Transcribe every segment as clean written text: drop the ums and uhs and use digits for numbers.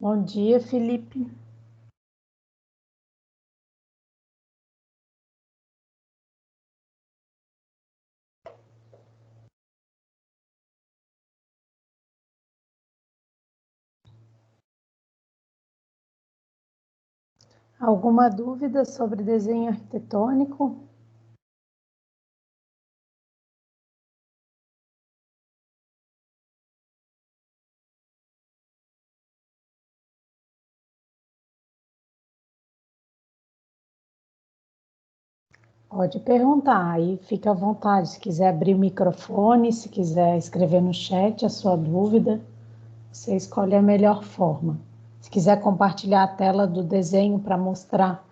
Bom dia, Felipe. Alguma dúvida sobre desenho arquitetônico? Pode perguntar, aí fica à vontade. Se quiser abrir o microfone, se quiser escrever no chat a sua dúvida, você escolhe a melhor forma. Se quiser compartilhar a tela do desenho para mostrar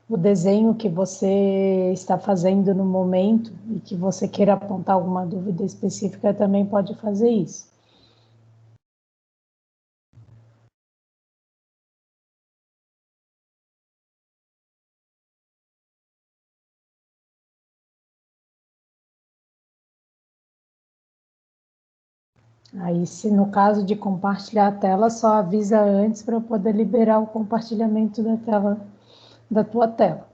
o desenho que você está fazendo no momento e que você queira apontar alguma dúvida específica, também pode fazer isso. Aí, se no caso de compartilhar a tela, só avisa antes para eu poder liberar o compartilhamento da tela, da tua tela.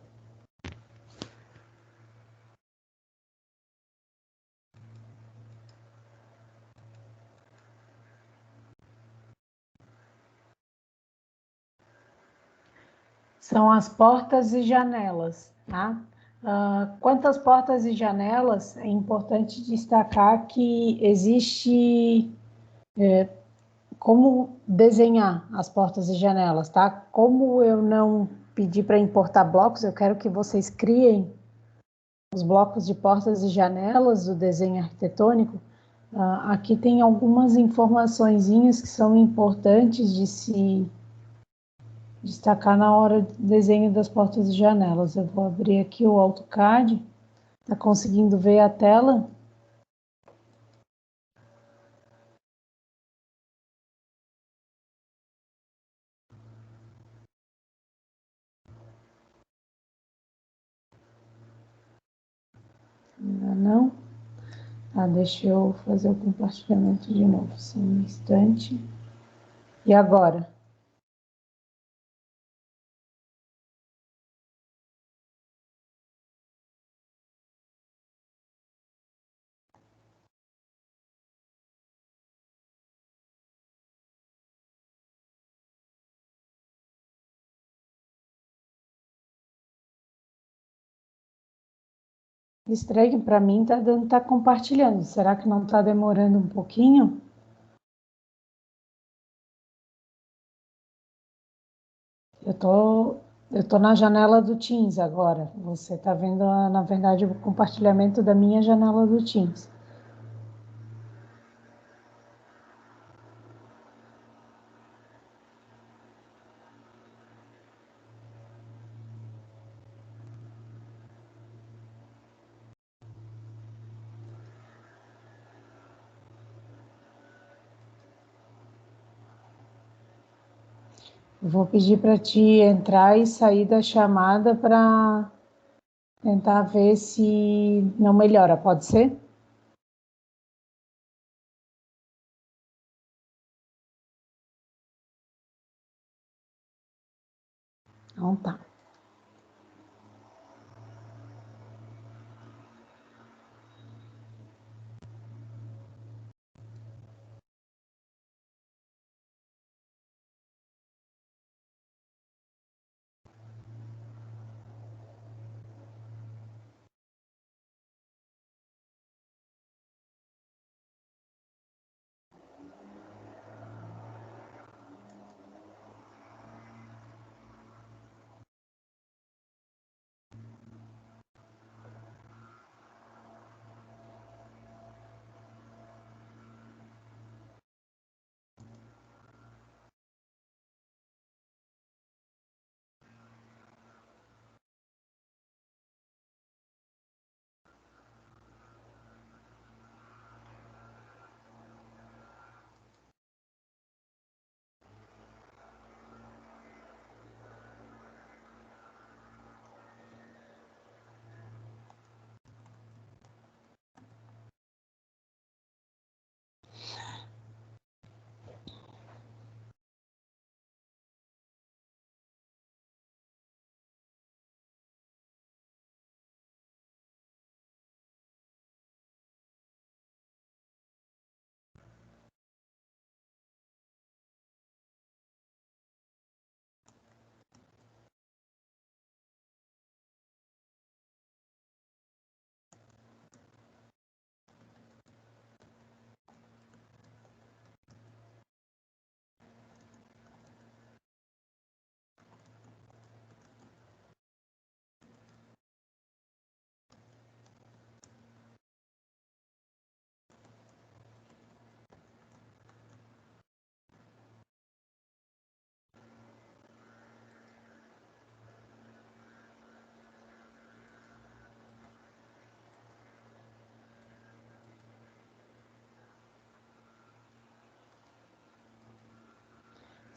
São as portas e janelas, tá? Quanto às portas e janelas, é importante destacar que existe como desenhar as portas e janelas, tá? Como eu não pedi para importar blocos, eu quero que vocês criem os blocos de portas e janelas do desenho arquitetônico. Aqui tem algumas informaçõezinhas que são importantes de se destacar na hora do desenho das portas e janelas. Eu vou abrir aqui o AutoCAD. Tá conseguindo ver a tela? Ainda não? Tá, deixa eu fazer o compartilhamento de novo, só um instante. E agora? Estranho para mim, tá compartilhando. Será que não tá demorando um pouquinho? Eu tô, eu tô na janela do Teams agora. Você está vendo, na verdade, o compartilhamento da minha janela do Teams. Eu vou pedir para ti entrar e sair da chamada para tentar ver se não melhora, pode ser? Então tá.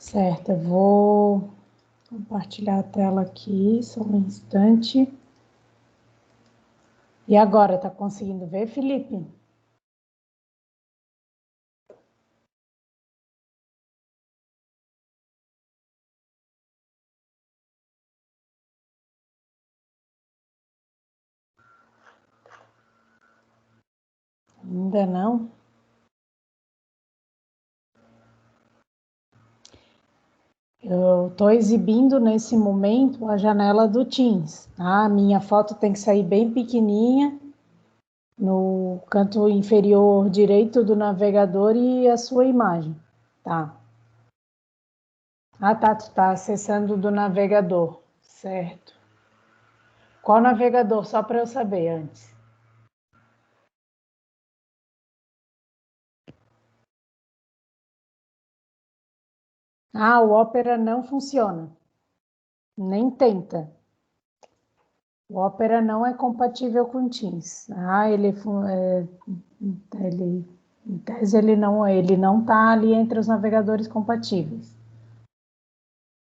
Certo, eu vou compartilhar a tela aqui, só um instante. E agora, tá conseguindo ver, Felipe? Ainda não? Eu estou exibindo nesse momento a janela do Teams. Tá? A minha foto tem que sair bem pequenininha no canto inferior direito do navegador e a sua imagem. Tá. Ah, tá. Tu está acessando do navegador. Certo. Qual navegador? Só para eu saber antes. Ah, o Opera não funciona. Nem tenta. O Opera não é compatível com Teams. Em tese, ele não está ali entre os navegadores compatíveis.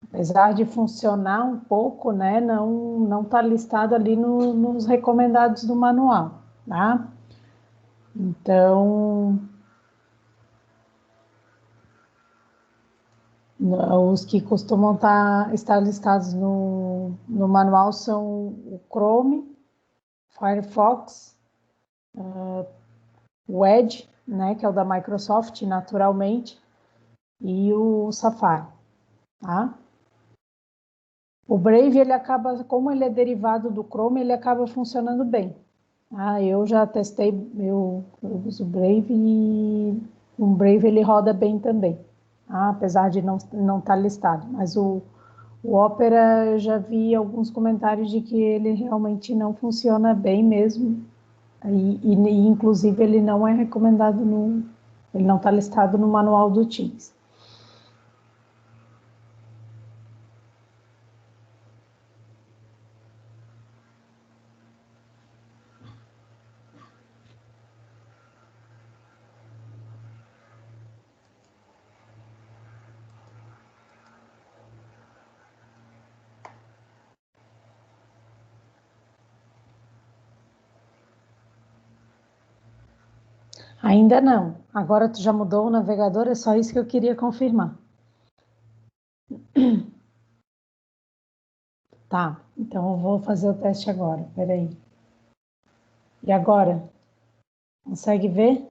Apesar de funcionar um pouco, né, não está listado ali nos recomendados do manual, tá? Então, os que costumam estar listados no manual são o Chrome, Firefox, o Edge, né, que é o da Microsoft, naturalmente, e o Safari, tá? O Brave, ele acaba, como ele é derivado do Chrome, ele acaba funcionando bem. Ah, eu já testei, eu uso o Brave e o Brave ele roda bem também, apesar de não estar listado. Mas o Opera, eu já vi alguns comentários de que ele realmente não funciona bem mesmo. E inclusive ele não é recomendado ele não está listado no manual do Teams. Ainda não. Agora tu já mudou o navegador, é só isso que eu queria confirmar. Tá, então eu vou fazer o teste agora. Peraí. E agora? Consegue ver?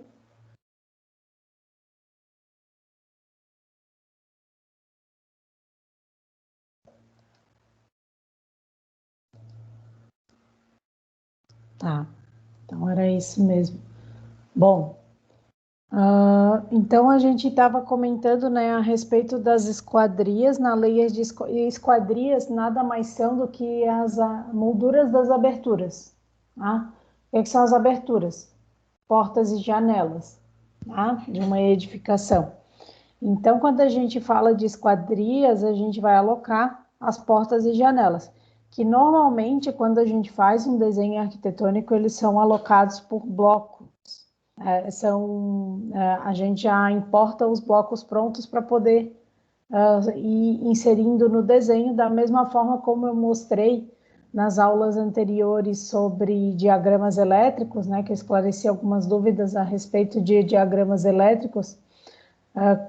Tá, então era isso mesmo. Bom, então a gente estava comentando, né, a respeito das esquadrias. Na lei de esquadrias nada mais são do que as molduras das aberturas. Tá? O que são as aberturas? Portas e janelas, tá? De uma edificação. Então, quando a gente fala de esquadrias, a gente vai alocar as portas e janelas, que normalmente, quando a gente faz um desenho arquitetônico, eles são alocados por blocos. A gente já importa os blocos prontos para poder ir inserindo no desenho, da mesma forma como eu mostrei nas aulas anteriores sobre diagramas elétricos, né, que eu esclareci algumas dúvidas a respeito de diagramas elétricos,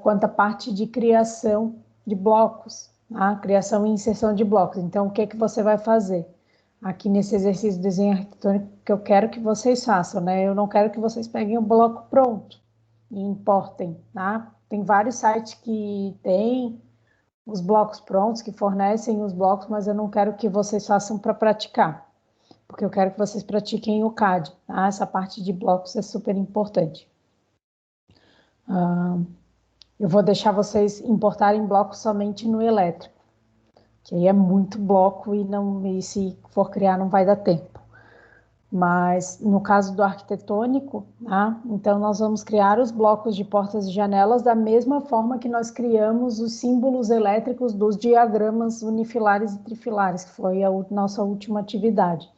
quanto à parte de criação de blocos, tá? Criação e inserção de blocos. Então, o que que você vai fazer? Aqui nesse exercício de desenho arquitetônico que eu quero que vocês façam, né? Eu não quero que vocês peguem o bloco pronto e importem, tá? Tem vários sites que têm os blocos prontos, que fornecem os blocos, mas eu não quero que vocês façam para praticar, porque eu quero que vocês pratiquem o CAD, tá? Essa parte de blocos é super importante. Eu vou deixar vocês importarem blocos somente no elétrico, que aí é muito bloco e se for criar não vai dar tempo. Mas no caso do arquitetônico, tá? Então nós vamos criar os blocos de portas e janelas da mesma forma que nós criamos os símbolos elétricos dos diagramas unifilares e trifilares, que foi a nossa última atividade.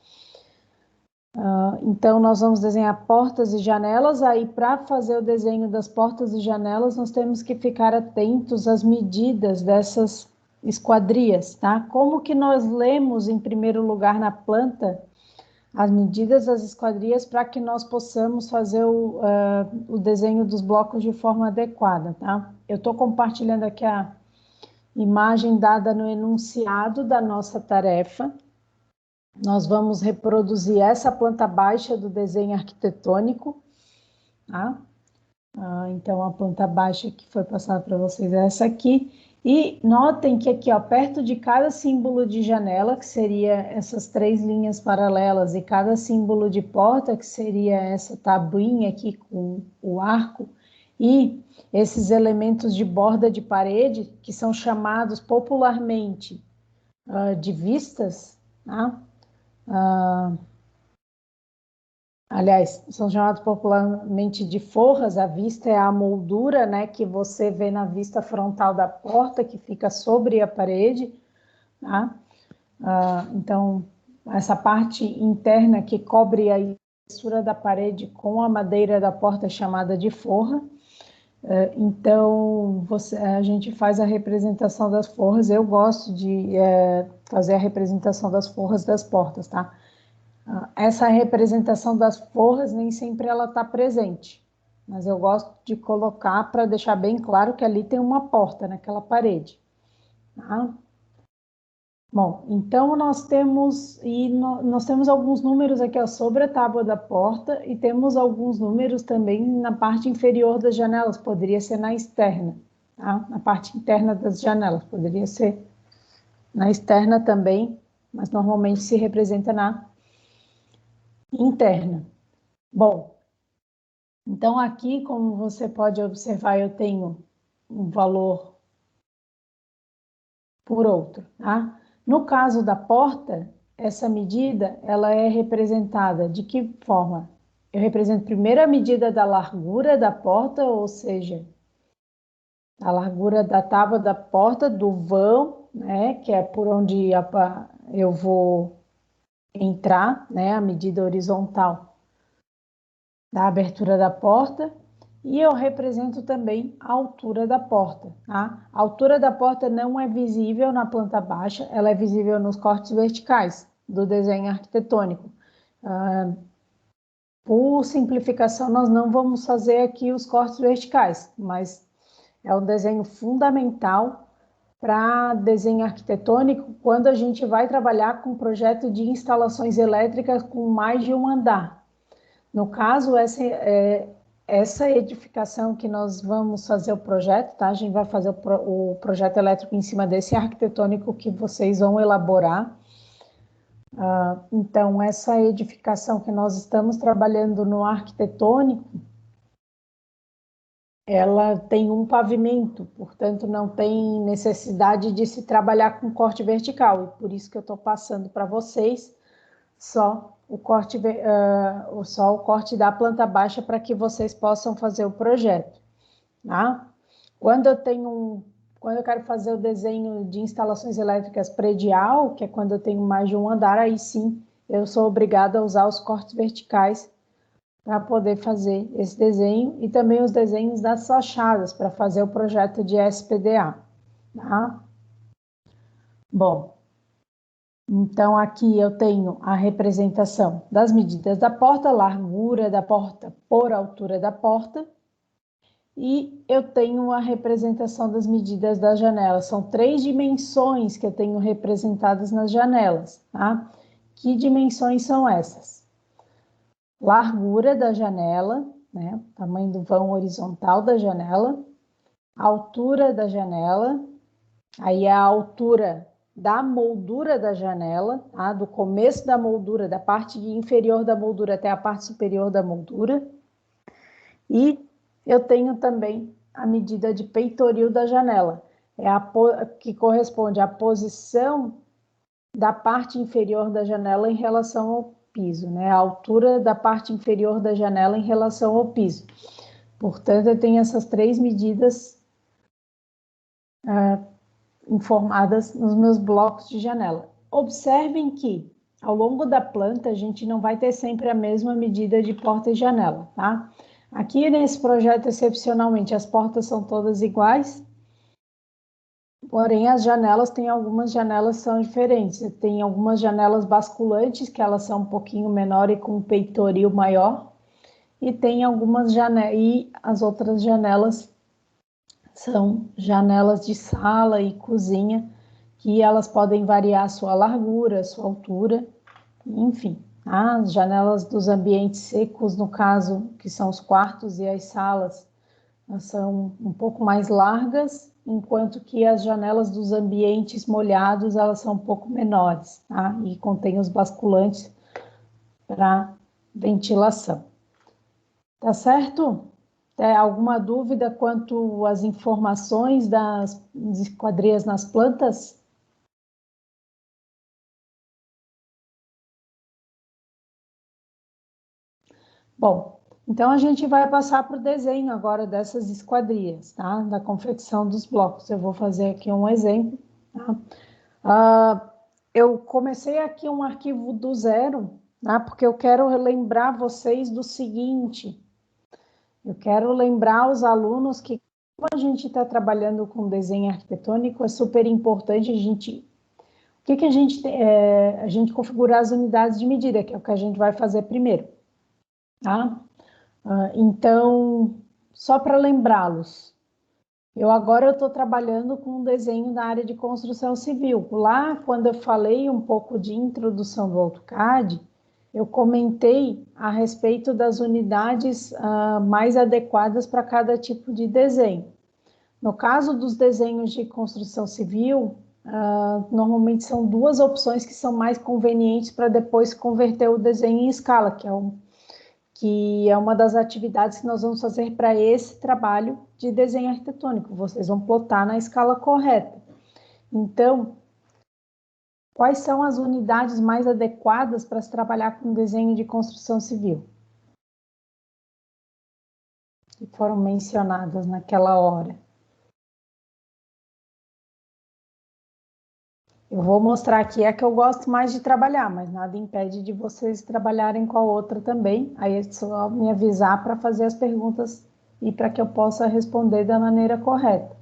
Então, nós vamos desenhar portas e janelas. Aí, para fazer o desenho das portas e janelas, nós temos que ficar atentos às medidas dessas esquadrias, tá? Como que nós lemos, em primeiro lugar, na planta, as medidas das esquadrias para que nós possamos fazer o desenho dos blocos de forma adequada, tá? Eu estou compartilhando aqui a imagem dada no enunciado da nossa tarefa. Nós vamos reproduzir essa planta baixa do desenho arquitetônico, tá? Então, a planta baixa que foi passada para vocês é essa aqui. E notem que aqui, ó, perto de cada símbolo de janela, que seria essas 3 linhas paralelas, e cada símbolo de porta, que seria essa tabuinha aqui com o arco, e esses elementos de borda de parede, que são chamados popularmente de vistas, tá? Aliás, são chamados popularmente de forras. A vista é a moldura, né, que você vê na vista frontal da porta, que fica sobre a parede, tá? Então, essa parte interna que cobre a espessura da parede com a madeira da porta é chamada de forra. Então, a gente faz a representação das forras. Eu gosto de fazer a representação das forras das portas, tá? Essa representação das forras nem sempre ela está presente, mas eu gosto de colocar para deixar bem claro que ali tem uma porta naquela parede, tá? Bom, então nós temos alguns números aqui, ó, sobre a tábua da porta, e temos alguns números também na parte inferior das janelas. Poderia ser na externa, tá? Na parte interna das janelas, poderia ser na externa também, mas normalmente se representa na interna. Bom, então aqui, como você pode observar, eu tenho um valor por outro, tá? No caso da porta, essa medida, ela é representada de que forma? Eu represento primeiro a medida da largura da porta, ou seja, a largura da tábua da porta, do vão, né, que é por onde eu vou entrar, né, a medida horizontal da abertura da porta, e eu represento também a altura da porta, tá? A altura da porta não é visível na planta baixa, ela é visível nos cortes verticais do desenho arquitetônico. Por simplificação, nós não vamos fazer aqui os cortes verticais, mas é um desenho fundamental para desenho arquitetônico quando a gente vai trabalhar com projeto de instalações elétricas com mais de um andar. No caso, essa edificação que nós vamos fazer o projeto, tá? A gente vai fazer o projeto elétrico em cima desse arquitetônico que vocês vão elaborar. Então, essa edificação que nós estamos trabalhando no arquitetônico, ela tem um pavimento, portanto, não tem necessidade de se trabalhar com corte vertical, e por isso que eu estou passando para vocês só o corte da planta baixa para que vocês possam fazer o projeto, tá? Quando eu quero fazer o desenho de instalações elétricas predial, que é quando eu tenho mais de um andar, aí sim eu sou obrigada a usar os cortes verticais para poder fazer esse desenho, e também os desenhos das fachadas para fazer o projeto de SPDA, tá? Bom, então, aqui eu tenho a representação das medidas da porta, largura da porta por altura da porta, e eu tenho a representação das medidas das janelas. São 3 dimensões que eu tenho representadas nas janelas, tá? Que dimensões são essas? Largura da janela, né? Tamanho do vão horizontal da janela, altura da janela, aí a altura da moldura da janela, tá? Do começo da moldura, da parte inferior da moldura até a parte superior da moldura. E eu tenho também a medida de peitoril da janela, que corresponde à posição da parte inferior da janela em relação ao piso, né? A altura da parte inferior da janela em relação ao piso. Portanto, eu tenho essas 3 medidas informadas nos meus blocos de janela. Observem que ao longo da planta, a gente não vai ter sempre a mesma medida de porta e janela, tá? Aqui nesse projeto, excepcionalmente, as portas são todas iguais, porém as janelas, tem algumas janelas que são diferentes. Tem algumas janelas basculantes, que elas são um pouquinho menor e com um peitoril maior, e tem algumas janelas, e as outras janelas são janelas de sala e cozinha, que elas podem variar a sua largura, a sua altura, enfim. As janelas dos ambientes secos, no caso, que são os quartos e as salas, são um pouco mais largas, enquanto que as janelas dos ambientes molhados, elas são um pouco menores, tá? E contém os basculantes para ventilação. Tá certo? Alguma dúvida quanto às informações das esquadrias nas plantas? Bom, então a gente vai passar para o desenho agora dessas esquadrias, tá? Da confecção dos blocos. Eu vou fazer aqui um exemplo, tá? Eu comecei aqui um arquivo do zero, tá? Porque eu quero lembrar vocês do seguinte: eu quero lembrar os alunos que, como a gente está trabalhando com desenho arquitetônico, é super importante a gente configurar as unidades de medida, que é o que a gente vai fazer primeiro, tá? Então, só para lembrá-los, eu estou trabalhando com um desenho da área de construção civil. Lá, quando eu falei um pouco de introdução do AutoCAD, eu comentei a respeito das unidades mais adequadas para cada tipo de desenho. No caso dos desenhos de construção civil, normalmente são duas opções que são mais convenientes para depois converter o desenho em escala, que é uma das atividades que nós vamos fazer para esse trabalho de desenho arquitetônico. Vocês vão plotar na escala correta. Então, quais são as unidades mais adequadas para se trabalhar com desenho de construção civil? Que foram mencionadas naquela hora. Eu vou mostrar aqui a que eu gosto mais de trabalhar, mas nada impede de vocês trabalharem com a outra também. Aí é só me avisar para fazer as perguntas e para que eu possa responder da maneira correta.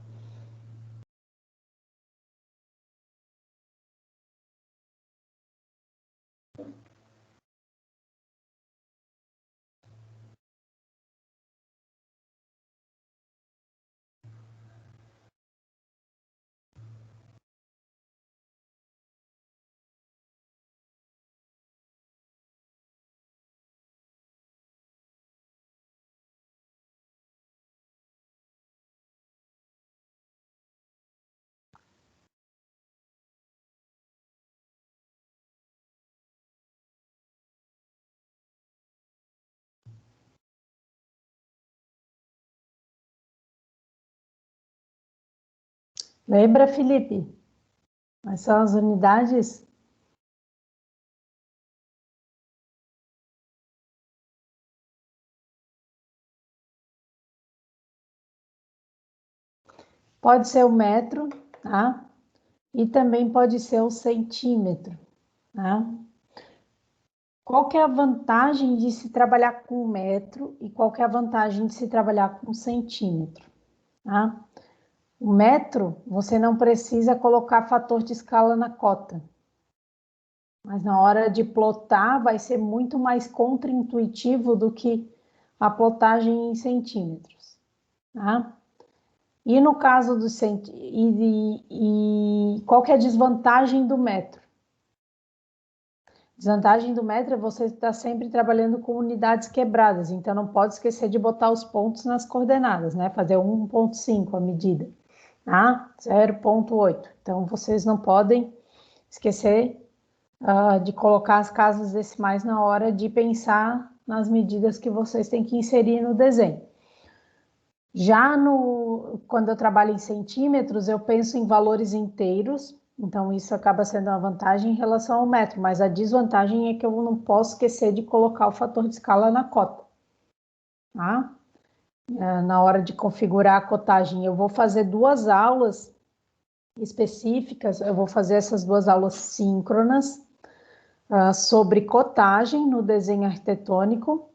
Lembra, Felipe? Quais são as unidades? Pode ser o metro, tá? E também pode ser o centímetro, tá? Qual que é a vantagem de se trabalhar com metro e qual que é a vantagem de se trabalhar com centímetro, tá? O metro, você não precisa colocar fator de escala na cota, mas na hora de plotar vai ser muito mais contraintuitivo do que a plotagem em centímetros, tá? E no caso do e qual que é a desvantagem do metro? Desvantagem do metro é você estar sempre trabalhando com unidades quebradas, então não pode esquecer de botar os pontos nas coordenadas, né? Fazer 1,5 a medida, tá? 0,8. Então vocês não podem esquecer de colocar as casas decimais na hora de pensar nas medidas que vocês têm que inserir no desenho. Já quando eu trabalho em centímetros, eu penso em valores inteiros, então isso acaba sendo uma vantagem em relação ao metro, mas a desvantagem é que eu não posso esquecer de colocar o fator de escala na cota, tá? Na hora de configurar a cotagem, eu vou fazer duas aulas específicas, eu vou fazer essas duas aulas síncronas, sobre cotagem no desenho arquitetônico,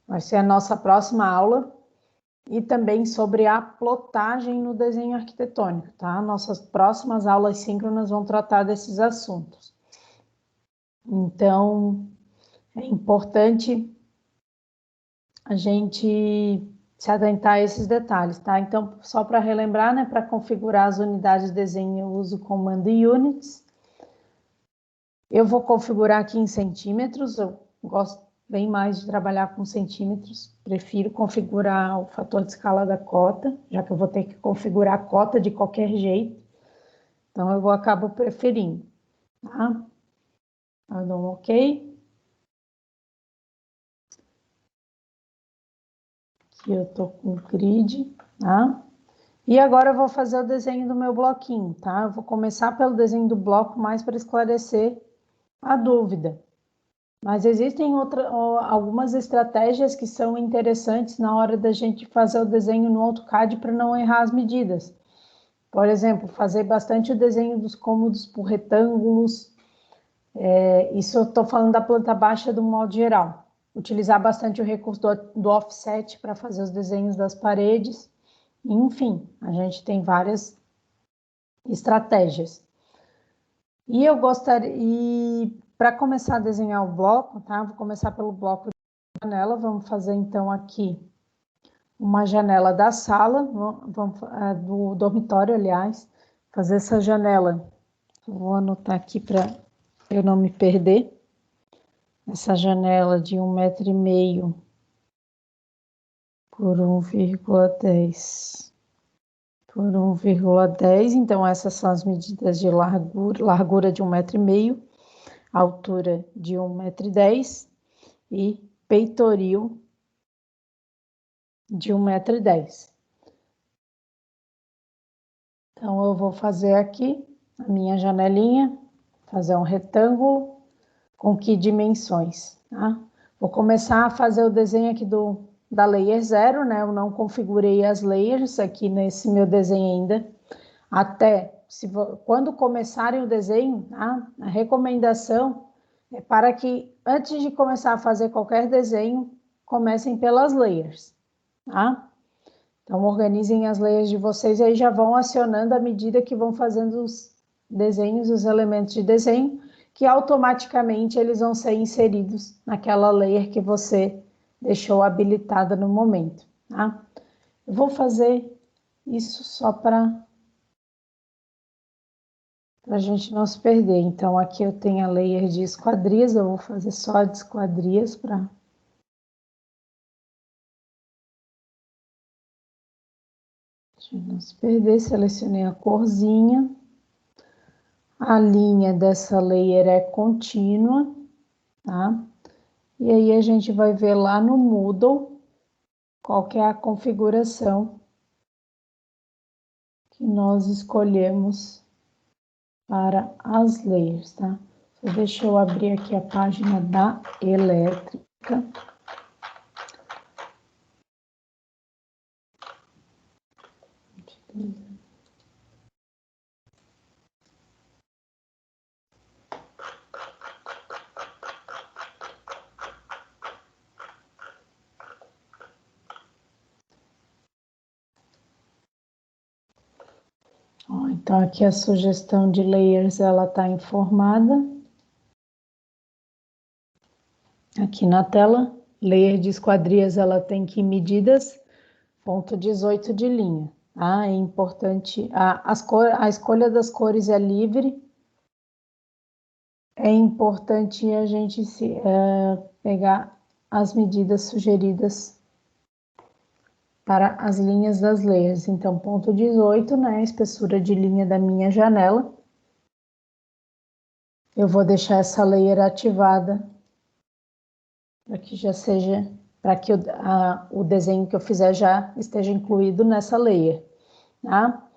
vai ser a nossa próxima aula, e também sobre a plotagem no desenho arquitetônico, tá? Nossas próximas aulas síncronas vão tratar desses assuntos. Então, é importante a gente se atentar a esses detalhes, tá? Então, só para relembrar, né, para configurar as unidades de desenho, eu uso o comando units. Eu vou configurar aqui em centímetros, eu gosto bem mais de trabalhar com centímetros, prefiro configurar o fator de escala da cota, já que eu vou ter que configurar a cota de qualquer jeito, então eu acabo preferindo, tá? Eu dou um OK. Aqui eu tô com o grid, tá? E agora eu vou fazer o desenho do meu bloquinho, tá? Eu vou começar pelo desenho do bloco mais para esclarecer a dúvida. Mas existem algumas estratégias que são interessantes na hora da gente fazer o desenho no AutoCAD para não errar as medidas. Por exemplo, fazer bastante o desenho dos cômodos por retângulos. Isso eu estou falando da planta baixa do modo geral. Utilizar bastante o recurso do offset para fazer os desenhos das paredes. Enfim, a gente tem várias estratégias. E eu gostaria, para começar a desenhar o bloco, tá? Vou começar pelo bloco de janela. Vamos fazer então aqui uma janela da sala, do dormitório, aliás. Fazer essa janela. Vou anotar aqui para eu não me perder. Essa janela de 1,5 m por 1,10 por 1,10. Então, essas são as medidas de largura de 1,5 m, altura de 1,10 m e peitoril de 1,10 m. Então, eu vou fazer aqui a minha janelinha, fazer um retângulo com que dimensões, tá? Vou começar a fazer o desenho aqui da layer 0, né? Eu não configurei as layers aqui nesse meu desenho ainda. Quando começarem o desenho, tá? A recomendação é para que, antes de começar a fazer qualquer desenho, comecem pelas layers, tá? Então, organizem as layers de vocês e aí já vão acionando à medida que vão fazendo os desenhos, os elementos de desenho, que automaticamente eles vão ser inseridos naquela layer que você deixou habilitada no momento, tá? Eu vou fazer isso só para a gente não se perder. Então, aqui eu tenho a layer de esquadrias, eu vou fazer só de esquadrias para não se perder. Selecionei a corzinha. A linha dessa layer é contínua, tá? E aí a gente vai ver lá no Moodle qual que é a configuração que nós escolhemos para as layers, tá? Então, deixa eu abrir aqui a página da elétrica. Então, aqui a sugestão de layers, ela está informada. Aqui na tela, layer de esquadrias, ela tem que medidas, ponto 18 de linha. Tá? É importante, a escolha das cores é livre. É importante a gente pegar as medidas sugeridas para as linhas das layers. Então, ponto 18, né, espessura de linha da minha janela. Eu vou deixar essa layer ativada para que já seja, para que o desenho que eu fizer já esteja incluído nessa layer, tá?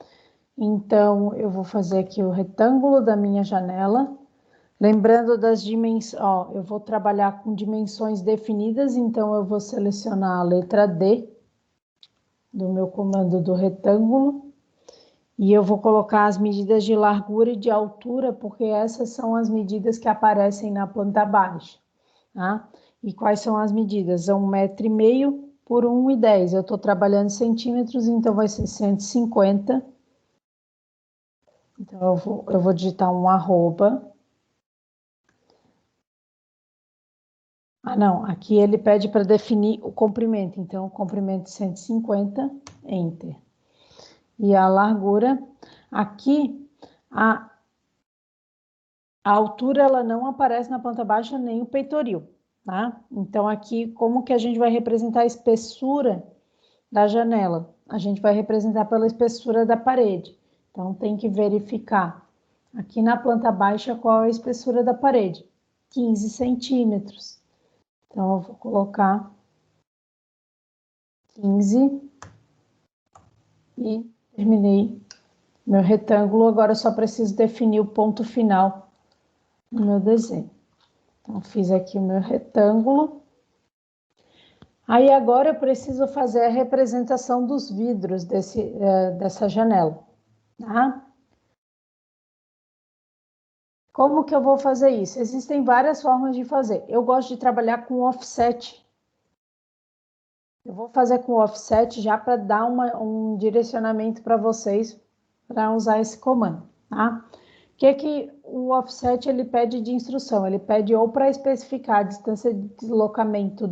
Então, eu vou fazer aqui o retângulo da minha janela. Lembrando das dimensões, eu vou trabalhar com dimensões definidas, então eu vou selecionar a letra D do meu comando do retângulo E eu vou colocar as medidas de largura e de altura, porque essas são as medidas que aparecem na planta baixa, tá? E quais são as medidas? É 1,5 m por 1,10 m. Eu estou trabalhando em centímetros, então vai ser 150. Então, eu vou digitar um arroba. Ah, não, aqui ele pede para definir o comprimento, então, o comprimento 150, Enter. E a largura, aqui, a altura, ela não aparece na planta baixa, nem o peitoril, tá? Então, aqui, como que a gente vai representar a espessura da janela? A gente vai representar pela espessura da parede. Então, tem que verificar aqui na planta baixa qual é a espessura da parede. 15 centímetros. Então, eu vou colocar 15 e terminei meu retângulo. Agora eu só preciso definir o ponto final no meu desenho. Então, fiz aqui o meu retângulo. Aí, agora eu preciso fazer a representação dos vidros dessa janela, tá? Como que eu vou fazer isso? Existem várias formas de fazer. Eu gosto de trabalhar com offset. Eu vou fazer com offset já para dar um direcionamento para vocês para usar esse comando, tá? O que o offset ele pede de instrução? Ele pede ou para especificar a distância de deslocamento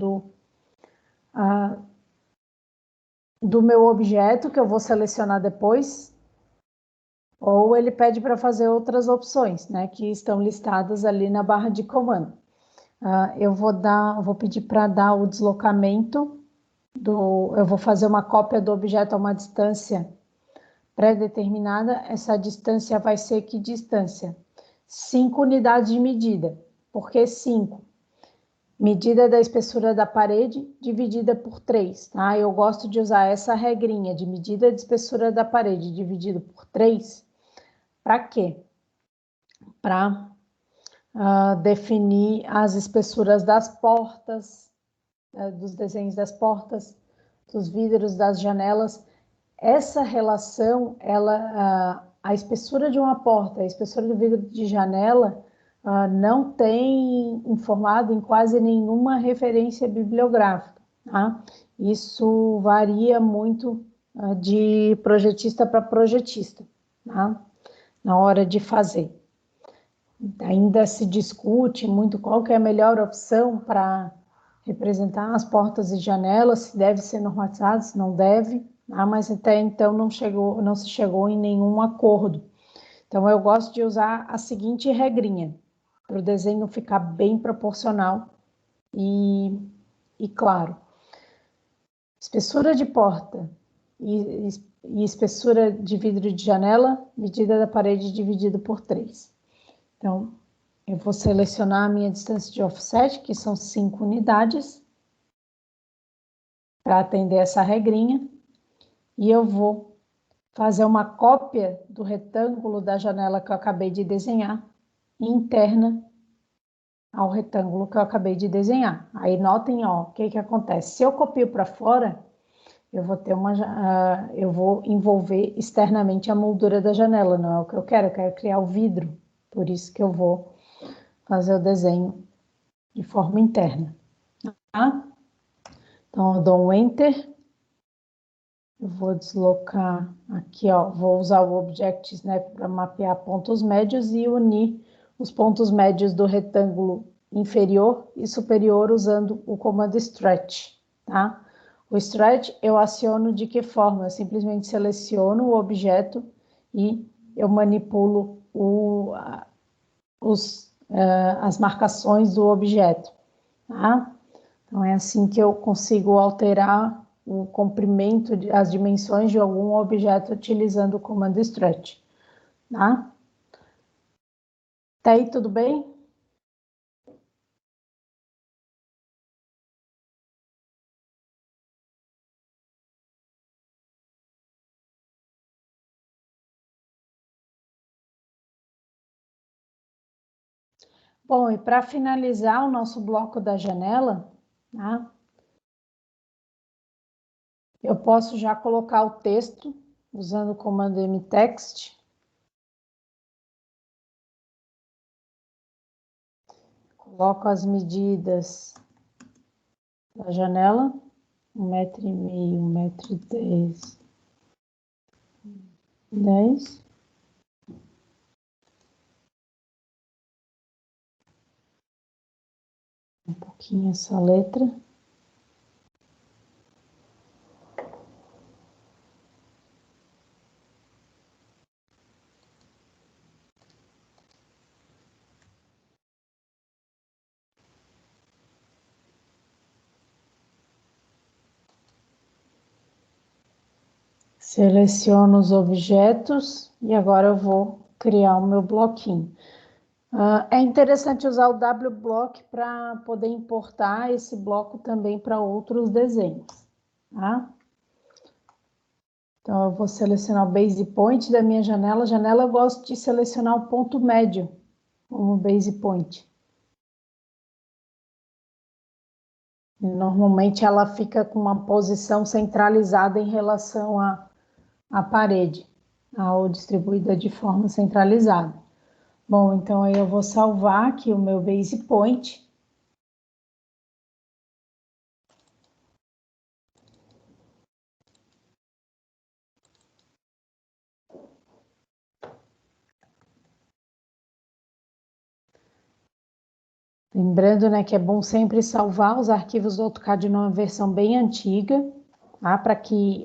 do meu objeto, que eu vou selecionar depois, ou ele pede para fazer outras opções, né, que estão listadas ali na barra de comando. Eu vou pedir para dar o deslocamento eu vou fazer uma cópia do objeto a uma distância pré-determinada. Essa distância vai ser que distância? 5 unidades de medida. Por que 5? Medida da espessura da parede dividida por 3, tá? Eu gosto de usar essa regrinha de medida de espessura da parede dividido por 3. Para quê? Para definir as espessuras das portas, dos desenhos das portas, dos vidros, das janelas. Essa relação, a espessura de uma porta, a espessura do vidro de janela, não tem informado em quase nenhuma referência bibliográfica, tá? Isso varia muito de projetista para projetista, tá? Na hora de fazer. Ainda se discute muito qual que é a melhor opção para representar as portas e janelas, se deve ser normatizado, se não deve, mas até então não se chegou em nenhum acordo. Então, eu gosto de usar a seguinte regrinha, para o desenho ficar bem proporcional e claro. Espessura de porta e espessura de vidro de janela, medida da parede dividido por 3. Então, eu vou selecionar a minha distância de offset, que são 5 unidades, para atender essa regrinha, e eu vou fazer uma cópia do retângulo da janela que eu acabei de desenhar, interna ao retângulo que eu acabei de desenhar. Aí notem, ó, o que acontece. Se eu copio para fora, eu vou envolver externamente a moldura da janela, não é o que eu quero criar o vidro, por isso que eu vou fazer o desenho de forma interna, tá? Então, eu dou um Enter, eu vou deslocar aqui, ó, vou usar o Object Snap para mapear pontos médios e unir os pontos médios do retângulo inferior e superior usando o comando Stretch, tá? O Stretch eu aciono de que forma? Eu simplesmente seleciono o objeto e eu manipulo as marcações do objeto, tá? Então, é assim que eu consigo alterar o comprimento, as dimensões de algum objeto utilizando o comando Stretch, tá? Tá aí, tudo bem? Bom, e para finalizar o nosso bloco da janela, tá? Eu posso já colocar o texto usando o comando mtext. Coloco as medidas da janela, 1,5 m, 1,10 m, 10. Um pouquinho essa letra. Seleciono os objetos e agora eu vou criar o meu bloquinho. É interessante usar o WBlock para poder importar esse bloco também para outros desenhos, tá? Então, eu vou selecionar o base point da minha janela. Janela, eu gosto de selecionar o ponto médio como base point. E, normalmente, ela fica com uma posição centralizada em relação à parede, ou distribuída de forma centralizada. Bom, então aí eu vou salvar aqui o meu base point. Lembrando, né, que é bom sempre salvar os arquivos do AutoCAD numa versão bem antiga, tá? Para que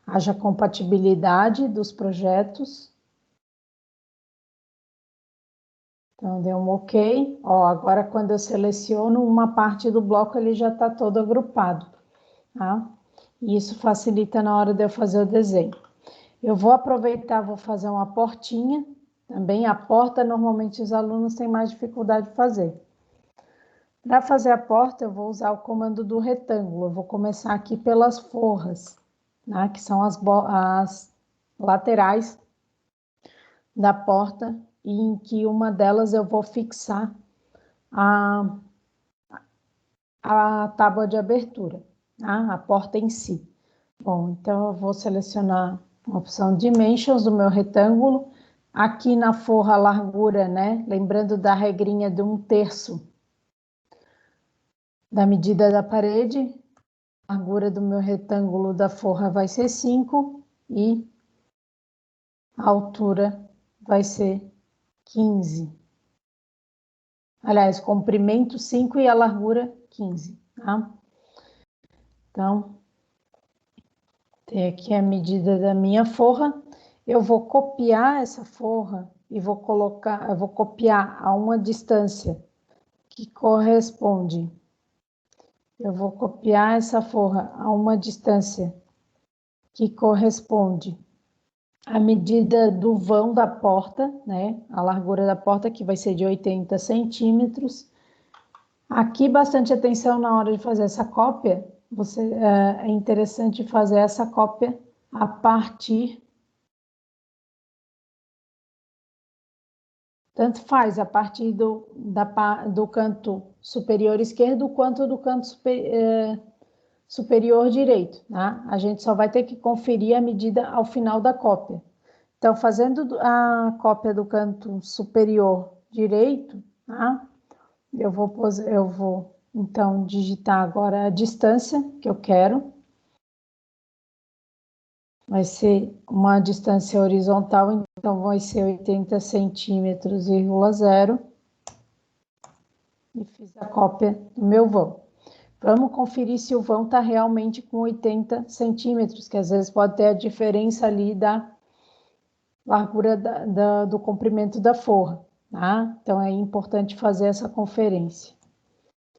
haja compatibilidade dos projetos. Então, deu um OK. Ó, agora, quando eu seleciono uma parte do bloco, ele já está todo agrupado, tá? E isso facilita na hora de eu fazer o desenho. Eu vou aproveitar, vou fazer uma portinha. Também a porta, normalmente, os alunos têm mais dificuldade de fazer. Para fazer a porta, eu vou usar o comando do retângulo. Eu vou começar aqui pelas forras, né, que são as laterais da porta, e em que uma delas eu vou fixar a tábua de abertura, tá? A porta em si. Bom, então eu vou selecionar a opção Dimensions do meu retângulo. Aqui na forra, a largura, né? Lembrando da regrinha de 1/3 da medida da parede. A largura do meu retângulo da forra vai ser 5 e a altura vai ser 15. Aliás, comprimento 5 e a largura 15, tá? Então, tem aqui a medida da minha forra. Eu vou copiar essa forra e eu vou copiar a uma distância que corresponde. Eu vou copiar essa forra a uma distância que corresponde à medida do vão da porta, né? A largura da porta, que vai ser de 80 centímetros. Aqui, bastante atenção na hora de fazer essa cópia. É interessante fazer essa cópia a partir... Tanto faz a partir do canto superior esquerdo quanto do canto superior direito, tá? A gente só vai ter que conferir a medida ao final da cópia. Então, fazendo a cópia do canto superior direito, tá? Eu vou então digitar agora a distância que eu quero. Vai ser uma distância horizontal, então vai ser 80 centímetros, 0. E fiz a cópia do meu vão. Vamos conferir se o vão está realmente com 80 centímetros, que às vezes pode ter a diferença ali da largura do comprimento da forra, tá? Então, é importante fazer essa conferência.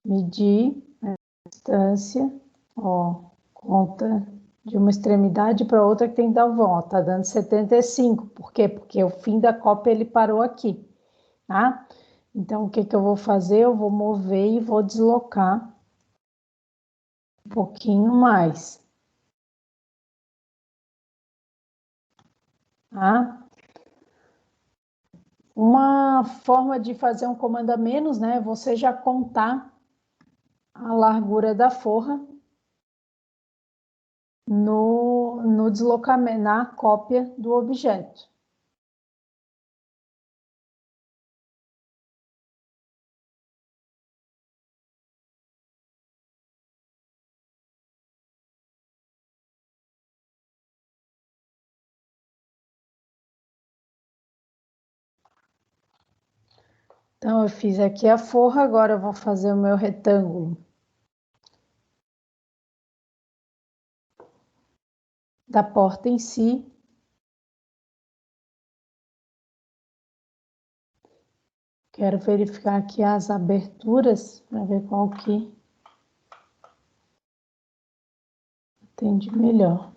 Medir a distância, ó, conta de uma extremidade para outra que tem que dar o vão, ó, tá dando 75. Por quê? Porque o fim da cópia ele parou aqui, tá? Então, o que eu vou fazer? Eu vou mover e vou deslocar um pouquinho mais, tá? Uma forma de fazer um comando a menos, né? É você já contar a largura da forra no deslocamento, na cópia do objeto. Então, eu fiz aqui a forra, agora eu vou fazer o meu retângulo da porta em si. Quero verificar aqui as aberturas para ver qual que atende melhor.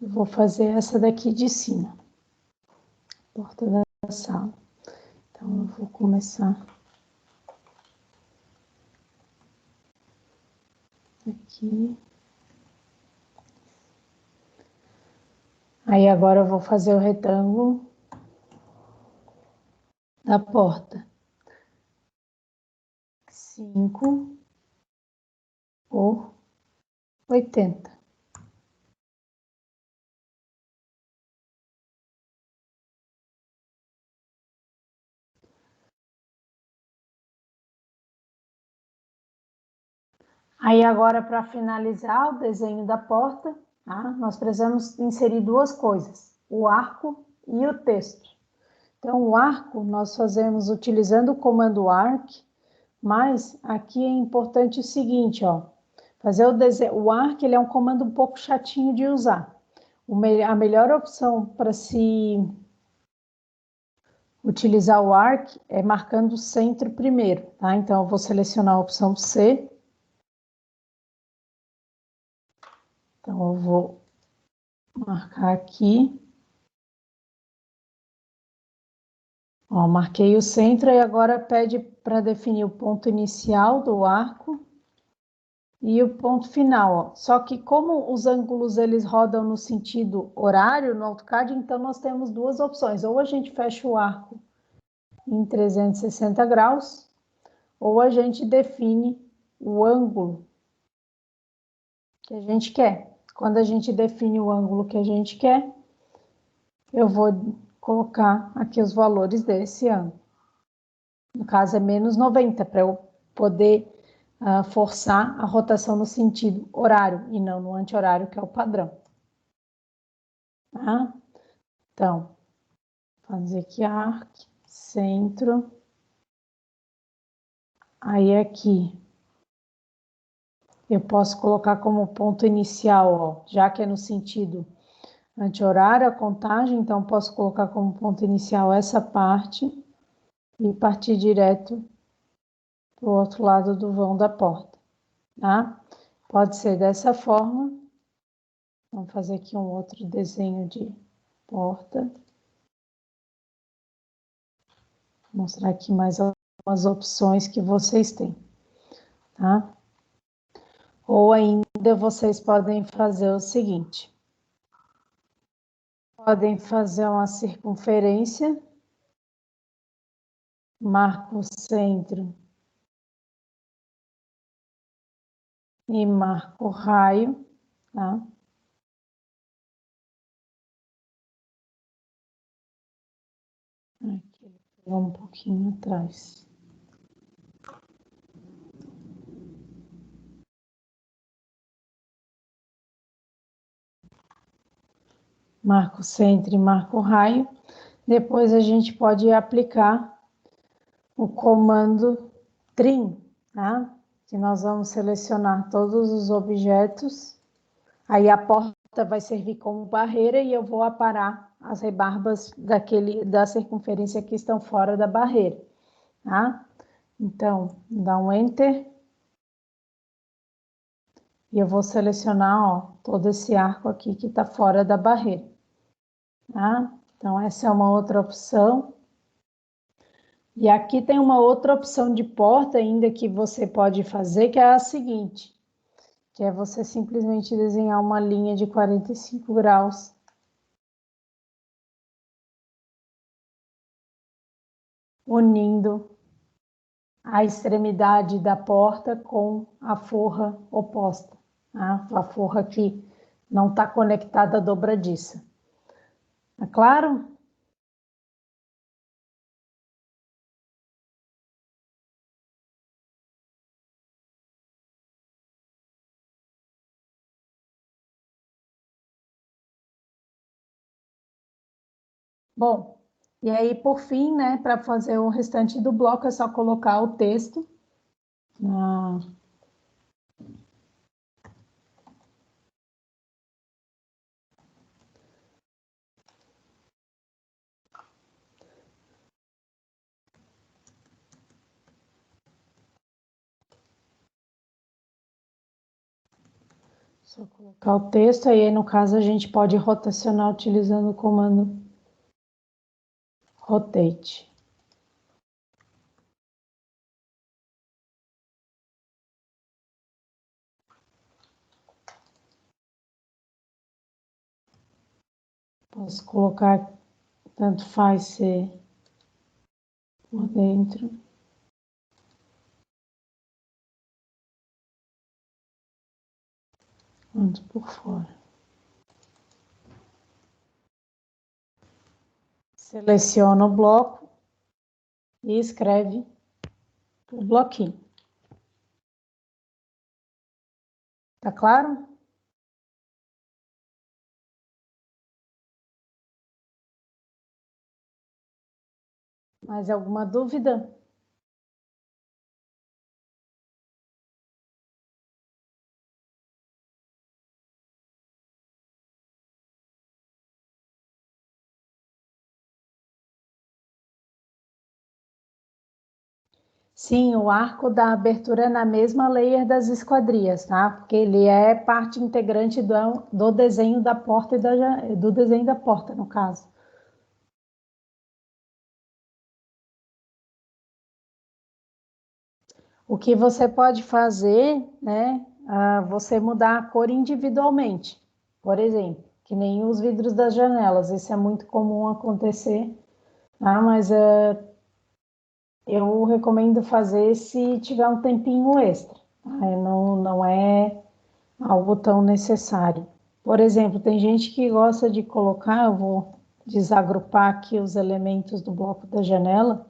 Eu vou fazer essa daqui de cima, porta da sala. Então, eu vou começar aqui. Aí, agora eu vou fazer o retângulo da porta. 5 por 80. Aí agora, para finalizar o desenho da porta, tá? Nós precisamos inserir duas coisas, o arco e o texto. Então, o arco nós fazemos utilizando o comando arc, mas aqui é importante o seguinte, ó, fazer o desenho. O arc ele é um comando um pouco chatinho de usar. A melhor opção para se utilizar o arc é marcando o centro primeiro, tá? Então, eu vou selecionar a opção C. Então, eu vou marcar aqui. Ó, marquei o centro e agora pede para definir o ponto inicial do arco e o ponto final. Ó. Só que como os ângulos eles rodam no sentido horário no AutoCAD, então nós temos duas opções. Ou a gente fecha o arco em 360 graus, ou a gente define o ângulo que a gente quer. Quando a gente define o ângulo que a gente quer, eu vou colocar aqui os valores desse ângulo. No caso é menos 90, para eu poder forçar a rotação no sentido horário e não no anti-horário, que é o padrão. Tá? Então, fazer aqui arc, centro. Aí aqui, eu posso colocar como ponto inicial, ó, já que é no sentido anti-horário a contagem, então posso colocar como ponto inicial essa parte e partir direto para o outro lado do vão da porta, tá? Pode ser dessa forma. Vamos fazer aqui um outro desenho de porta. Vou mostrar aqui mais algumas opções que vocês têm, tá? Ou ainda vocês podem fazer o seguinte. Podem fazer uma circunferência, marca o centro e marca o raio, tá? Aqui, vou um pouquinho atrás. Marca o centro e marca o raio. Depois a gente pode aplicar o comando trim, tá? Que nós vamos selecionar todos os objetos. Aí a porta vai servir como barreira e eu vou aparar as rebarbas da circunferência que estão fora da barreira, tá? Então, dá um Enter. E eu vou selecionar, ó, todo esse arco aqui que está fora da barreira, tá? Então, essa é uma outra opção. E aqui tem uma outra opção de porta ainda que você pode fazer, que é a seguinte, que é você simplesmente desenhar uma linha de 45 graus unindo a extremidade da porta com a forra oposta, tá? A forra que não está conectada à dobradiça. Tá claro? Bom, e aí por fim, né, para fazer o restante do bloco é só colocar o texto na... Só colocar o texto, aí no caso a gente pode rotacionar utilizando o comando rotate. Posso colocar, tanto faz ser por dentro. Quanto por fora. Seleciona o bloco e escreve o bloquinho. Tá claro? Mais alguma dúvida? Sim, o arco da abertura é na mesma layer das esquadrias, tá? Porque ele é parte integrante do desenho da porta e do desenho da porta, no caso. O que você pode fazer, né? Você mudar a cor individualmente. Por exemplo, que nem os vidros das janelas. Isso é muito comum acontecer, tá? Mas eu recomendo fazer se tiver um tempinho extra. Tá? Não é algo tão necessário. Por exemplo, tem gente que gosta de colocar, eu vou desagrupar aqui os elementos do bloco da janela.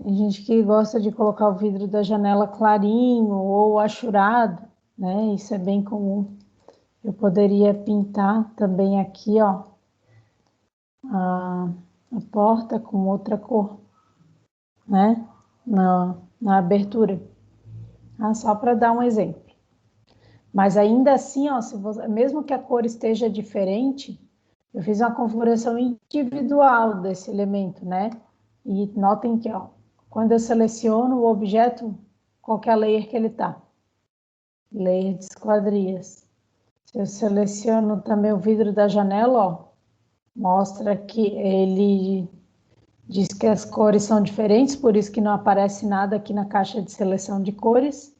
Tem gente que gosta de colocar o vidro da janela clarinho ou achurado, né? Isso é bem comum. Eu poderia pintar também aqui, ó, a, a porta com outra cor, né? Na abertura. Só para dar um exemplo. Mas ainda assim, ó, se você, mesmo que a cor esteja diferente, eu fiz uma configuração individual desse elemento, né? E notem que, ó, quando eu seleciono o objeto, qual que é a layer que ele está? Layer de esquadrias. Se eu seleciono também o vidro da janela, ó, mostra que ele diz que as cores são diferentes, por isso que não aparece nada aqui na caixa de seleção de cores.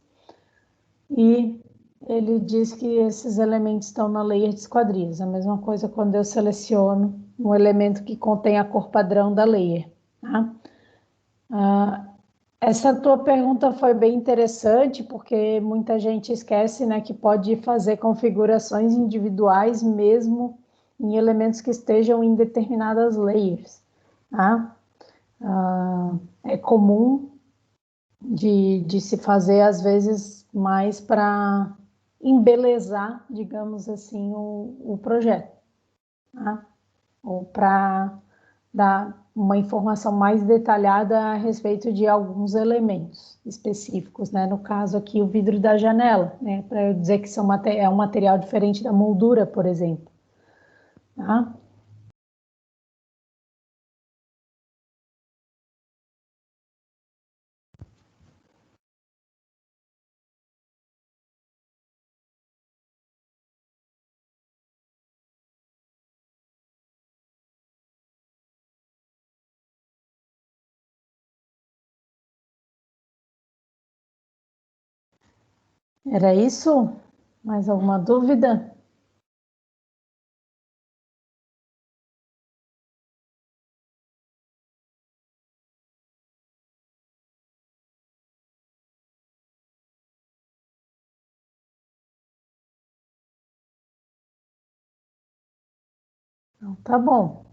E ele diz que esses elementos estão na layer de esquadrias. A mesma coisa quando eu seleciono um elemento que contém a cor padrão da layer. Tá? Essa tua pergunta foi bem interessante, porque muita gente esquece, né, que pode fazer configurações individuais mesmo em elementos que estejam em determinadas layers. Tá? É comum de se fazer, às vezes, mais para embelezar, digamos assim, o projeto, tá? Ou para dar uma informação mais detalhada a respeito de alguns elementos específicos, né? No caso aqui, o vidro da janela, né? Para eu dizer que é um material diferente da moldura, por exemplo, tá? Era isso? Mais alguma dúvida? Então, tá bom.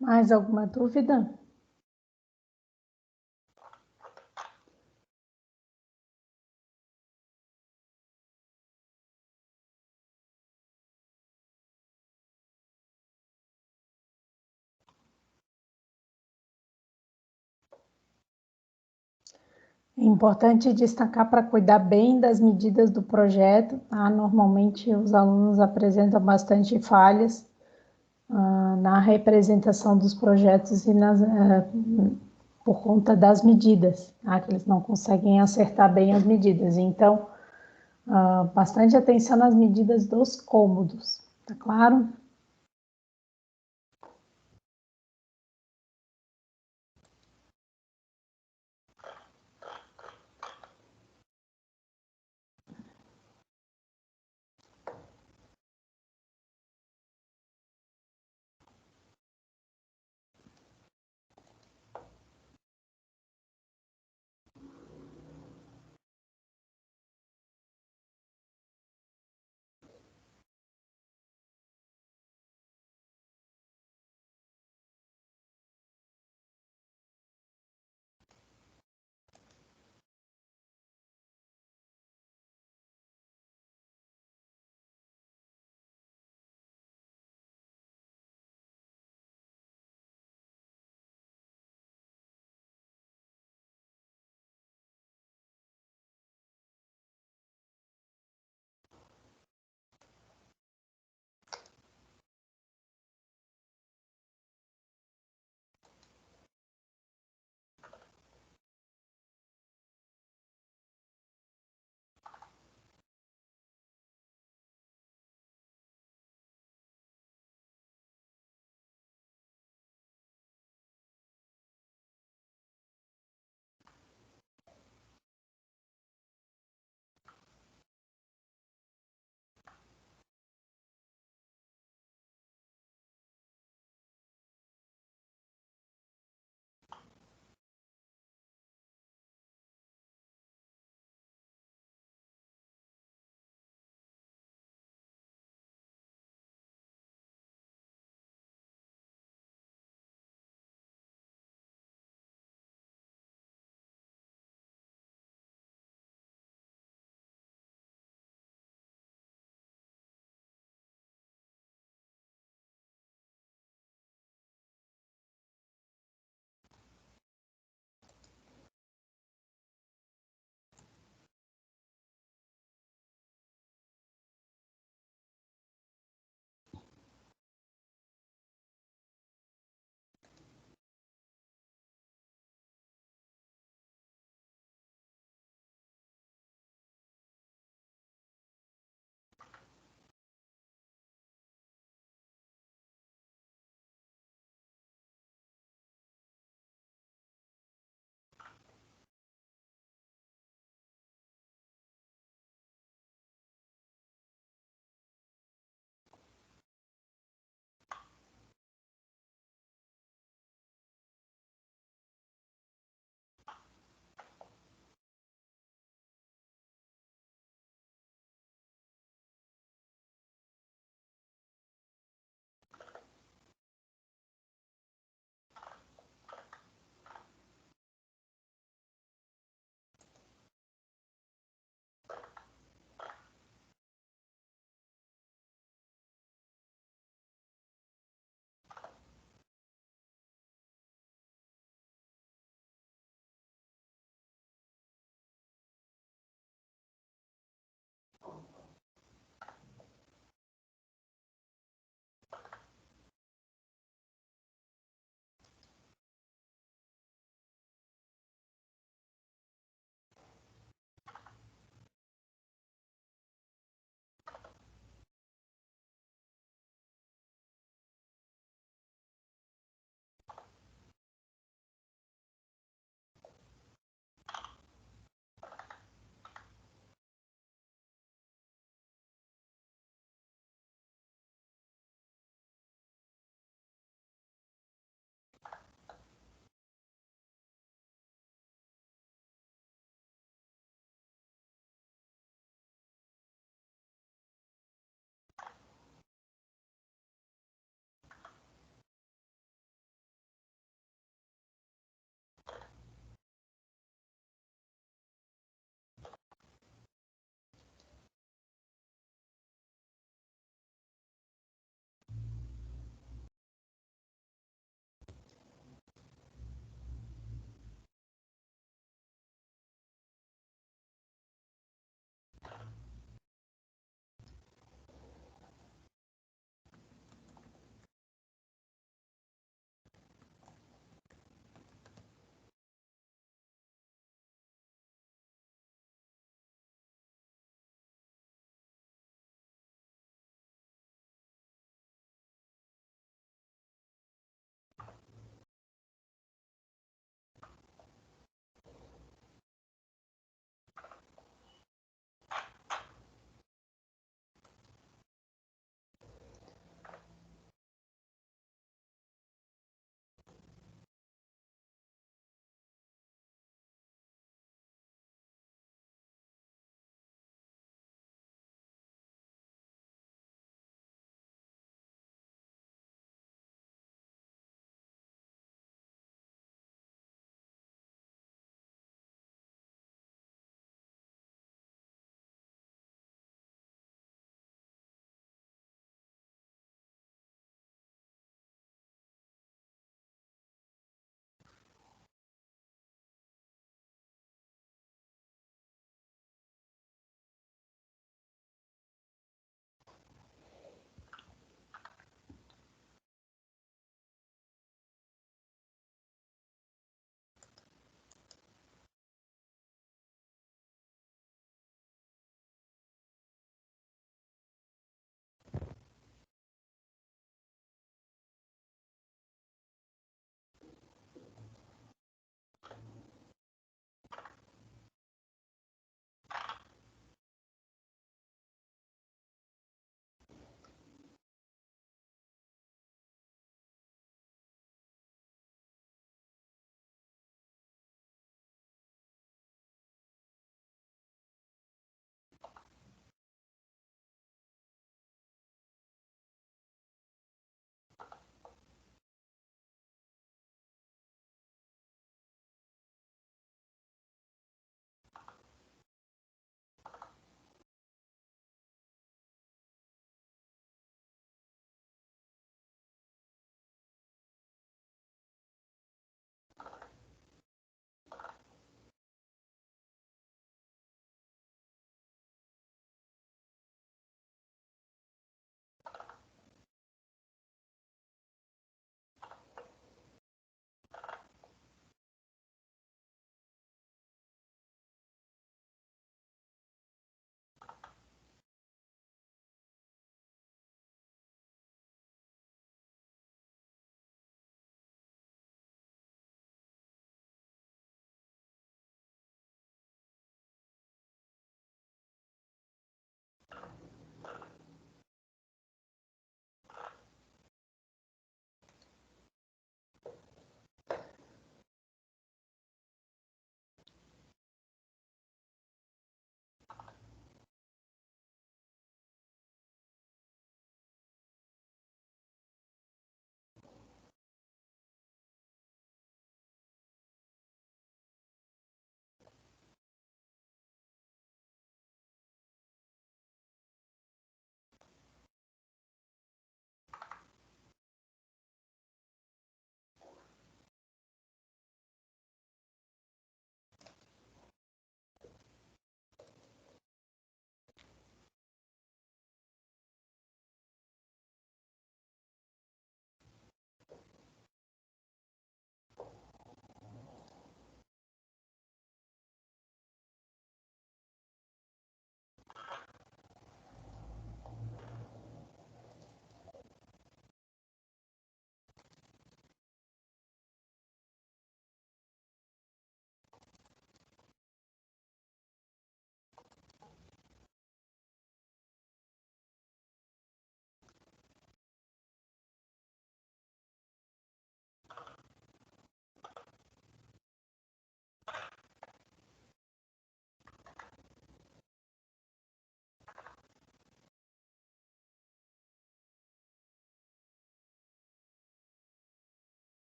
Mais alguma dúvida? É importante destacar para cuidar bem das medidas do projeto, tá? Normalmente os alunos apresentam bastante falhas na representação dos projetos e por conta das medidas, tá? Que eles não conseguem acertar bem as medidas. Então, bastante atenção nas medidas dos cômodos, tá claro?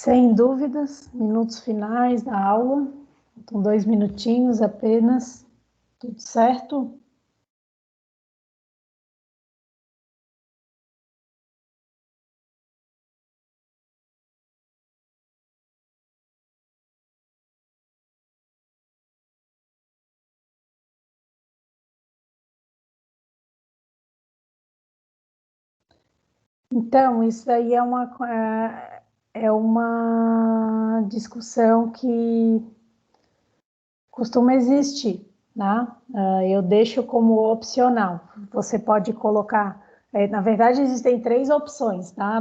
Sem dúvidas, minutos finais da aula, então 2 minutinhos apenas, tudo certo? Então, isso aí é uma discussão que costuma existir, né? Eu deixo como opcional. Você pode colocar. Na verdade, existem 3 opções, tá?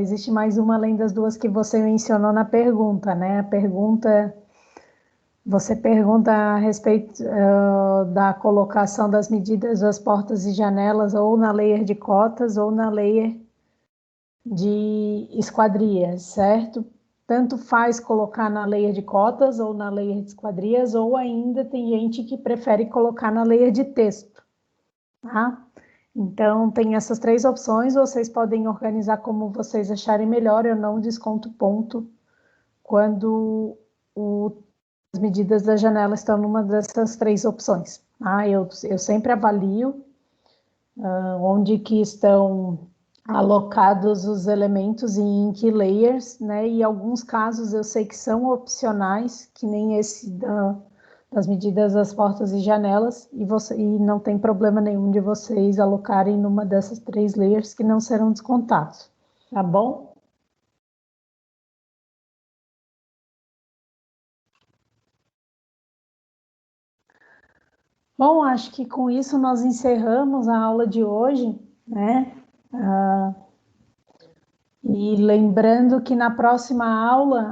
Existe mais uma além das 2 que você mencionou na pergunta, né? A pergunta. Você pergunta a respeito da colocação das medidas das portas e janelas ou na layer de cotas ou na layer de esquadrias, certo? Tanto faz colocar na layer de cotas ou na layer de esquadrias, ou ainda tem gente que prefere colocar na layer de texto, tá? Então, tem essas 3 opções, vocês podem organizar como vocês acharem melhor, eu não desconto ponto quando as medidas da janela estão numa dessas 3 opções. Tá? Eu sempre avalio onde que estão alocados os elementos e em que layers, né? E alguns casos eu sei que são opcionais, que nem esse das medidas das portas e janelas, e não tem problema nenhum de vocês alocarem numa dessas 3 layers que não serão descontados, tá bom? Bom, acho que com isso nós encerramos a aula de hoje, né? E lembrando que na próxima aula,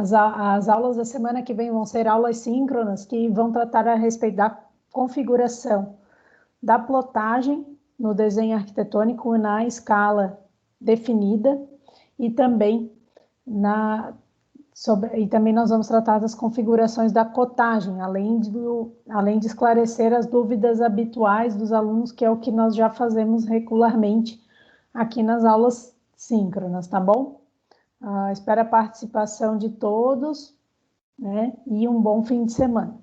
as aulas da semana que vem vão ser aulas síncronas, que vão tratar a respeito da configuração da plotagem no desenho arquitetônico na escala definida e também e também nós vamos tratar das configurações da cotagem, além de esclarecer as dúvidas habituais dos alunos, que é o que nós já fazemos regularmente aqui nas aulas síncronas, tá bom? Espero a participação de todos, né? E um bom fim de semana.